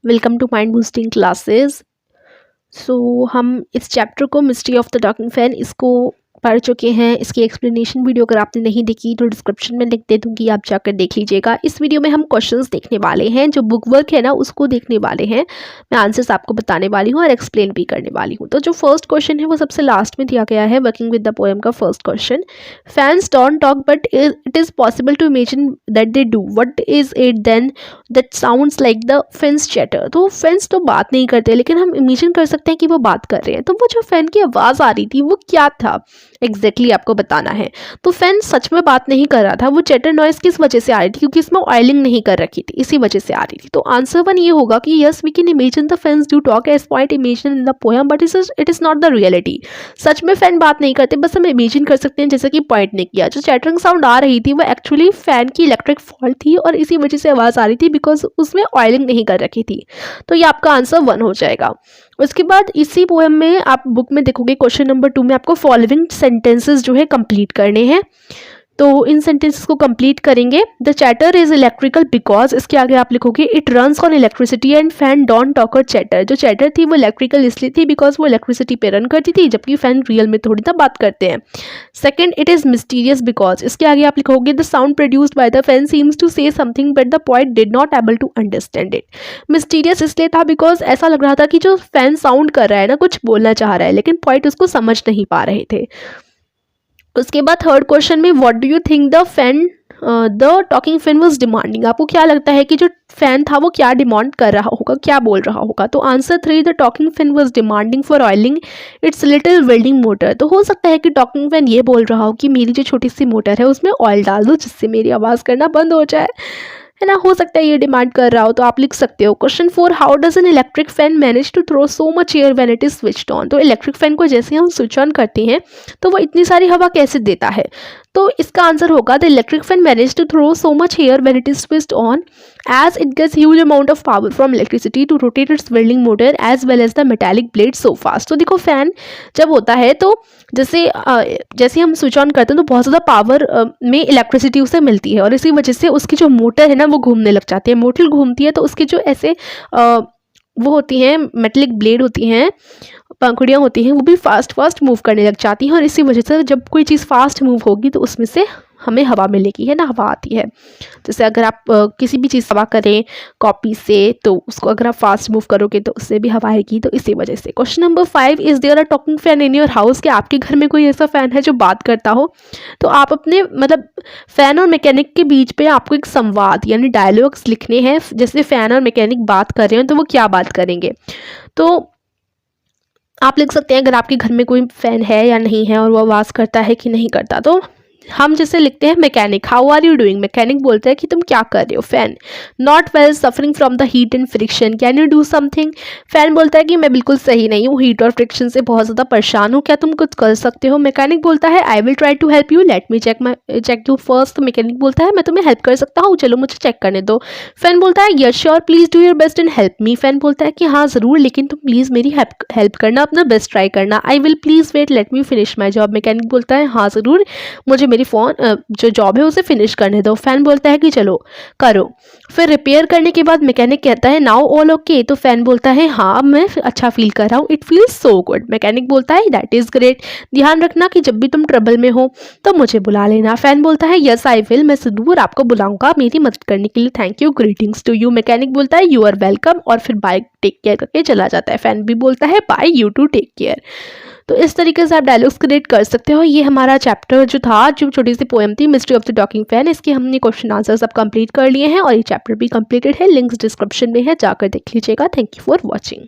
Welcome to mind boosting classes. So हम इस chapter को mystery of the talking fan इसको पढ़ चुके हैं। इसकी एक्सप्लेनेशन वीडियो अगर आपने नहीं देखी तो डिस्क्रिप्शन में लिख दे दूँगी, आप जाकर देख लीजिएगा। इस वीडियो में हम क्वेश्चंस देखने वाले हैं, जो बुक वर्क है ना उसको देखने वाले हैं। मैं आंसर्स आपको बताने वाली हूँ और एक्सप्लेन भी करने वाली हूँ। तो जो फर्स्ट क्वेश्चन है वो सबसे लास्ट में दिया गया है, वर्किंग विद द पोएम का first question. Fans don't talk but it is possible to imagine that they do, what is it then that sounds like the fans chatter. तो fans तो बात नहीं करते, लेकिन हम इमेजिन कर सकते हैं कि वो बात कर रहे हैं। तो वो जो फैन की आवाज़ आ रही थी वो क्या था एग्जैक्टली आपको बताना है। तो फैन सच में बात नहीं कर रहा था, वो चैटर नॉइस किस वजह से आ रही थी, क्योंकि इसमें ऑयलिंग नहीं कर रखी थी, इसी वजह से आ रही थी। तो आंसर वन ये होगा कि yes we can imagine the fans do talk as point imagine in the poem but it is not the reality. सच में फैन बात नहीं करते, बस हम इमेजिन कर सकते हैं जैसे कि पॉइंट ने किया। जो चैटरिंग साउंड आ रही थी वो एक्चुअली फैन की इलेक्ट्रिक फॉल्ट थी और इसी वजह से आवाज़ आ रही थी, बिकॉज उसमें ऑयलिंग नहीं कर रखी थी। तो ये आपका आंसर वन हो जाएगा। उसके बाद इसी पोएम में आप बुक में देखोगे क्वेश्चन नंबर 2 में आपको फॉलोइंग सेंटेंसेस जो है कंप्लीट करने हैं। तो इन सेंटेंसेस को कंप्लीट करेंगे। The chatter is electrical because, इसके आगे आप लिखोगे it runs on electricity and fan don't talk और चैटर। जो चैटर थी वो इलेक्ट्रिकल इसलिए थी बिकॉज वो इलेक्ट्रिसिटी पे रन करती थी, जबकि फैन रियल में थोड़ी ना बात करते हैं। Second, it is mysterious because, इसके आगे आप लिखोगे the sound produced by the fan seems to say something but the point did not able to understand it. Mysterious इसलिए था बिकॉज ऐसा लग रहा था कि जो फैन साउंड कर रहा है ना कुछ बोलना चाह रहा है, लेकिन पॉइंट उसको समझ नहीं पा रहे थे। उसके बाद थर्ड क्वेश्चन में what do you think the talking fan was demanding, आपको क्या लगता है कि जो फैन था वो क्या डिमांड कर रहा होगा, क्या बोल रहा होगा। तो answer 3, the talking fan was demanding for oiling it's little welding motor. तो हो सकता है कि टॉकिंग फैन ये बोल रहा हो कि मेरी जो छोटी सी मोटर है उसमें ऑयल डाल दो जिससे मेरी आवाज़ करना बंद हो जाए, है ना। हो सकता है ये डिमांड कर रहा हो, तो आप लिख सकते हो। Question 4, how does an electric fan manage to throw so much air when it is switched on. तो इलेक्ट्रिक फैन को जैसे हम स्विच ऑन करते हैं तो वो इतनी सारी हवा कैसे देता है। तो इसका आंसर होगा the electric fan manage to throw so much air when it is switched on as it gets huge amount of power from electricity to rotate its welding motor as well as the metallic blade so fast. तो देखो fan जब होता है तो जैसे हम switch on करते हैं तो बहुत ज़्यादा पावर में इलेक्ट्रिसिटी उसे मिलती है और इसी वजह से उसकी जो मोटर है ना वो घूमने लग जाती है। मोटर घूमती है तो उसके जो ऐसे वो होती हैं मेटलिक ब्लेड होती हैं, पंखुड़ियाँ होती हैं, वो भी फास्ट मूव करने लग जाती हैं और इसी वजह से जब कोई चीज़ फास्ट मूव होगी तो उसमें से हमें हवा मिलेगी, है ना, हवा आती है। जैसे अगर आप किसी भी चीज़ हवा करें कॉपी से तो उसको अगर आप फास्ट मूव करोगे तो उससे भी हवा आएगी, तो इसी वजह से। Question number 5, is there a talking fan in your house, कि आपके घर में कोई ऐसा फ़ैन है जो बात करता हो। तो आप अपने मतलब फ़ैन और मैकेनिक के बीच पे आपको एक संवाद यानी डायलॉग्स लिखने हैं। जैसे फ़ैन और मैकेनिक बात कर रहे हैं तो वो क्या बात करेंगे। तो आप लिख सकते हैं अगर आपके घर में कोई फ़ैन है या नहीं है और वो आवाज़ करता है कि नहीं करता। तो हम जैसे लिखते हैं mechanic, how are you doing. Mechanic बोलता है कि तुम क्या कर रहे हो। Fan, not well, suffering from the heat and friction, can you do something. Fan बोलता है कि मैं बिल्कुल सही नहीं हूँ, हीट और फ्रिक्शन से बहुत ज़्यादा परेशान हूँ, क्या तुम कुछ कर सकते हो। मैकेनिक बोलता है I will try to help you, let me check you first. Mechanic बोलता है मैं तुम्हें हेल्प कर सकता हूँ, चलो मुझे चेक करने दो। फैन बोलता है yes sure, please do your best and help me. Fan बोलता है कि हाँ ज़रूर, लेकिन तुम प्लीज़ मेरी हेल्प करना, अपना बेस्ट ट्राई करना। I will please wait, let me finish my job. Mechanic बोलता है हाँ ज़रूर, मुझे मेरी फ़ोन जो जॉब है उसे फिनिश करने दो। फैन बोलता है कि चलो करो। फिर रिपेयर करने के बाद मैकेनिक कहता है नाउ ऑल ओके। तो फैन बोलता है हाँ मैं अच्छा फील कर रहा हूँ, it feels so good. Mechanic बोलता है दैट इज़ ग्रेट, ध्यान रखना कि जब भी तुम ट्रबल में हो तो मुझे बुला लेना। फैन बोलता है यस आई विल, मैं ज़रूर आपको बुलाऊंगा मेरी मदद करने के लिए, thank you, greetings to you. Mechanic बोलता है यू आर वेलकम और फिर बाय टेक केयर करके चला जाता है। फैन भी बोलता है bye, you too take care. तो इस तरीके से आप डायलॉग्स क्रिएट कर सकते हो। ये हमारा चैप्टर जो था, जो छोटी सी पोएम थी mystery of the talking fan, इसके हमने क्वेश्चन आंसर सब कंप्लीट कर लिए हैं और ये चैप्टर भी कंप्लीटेड है। लिंक्स डिस्क्रिप्शन में है, जाकर देख लीजिएगा। Thank you for watching.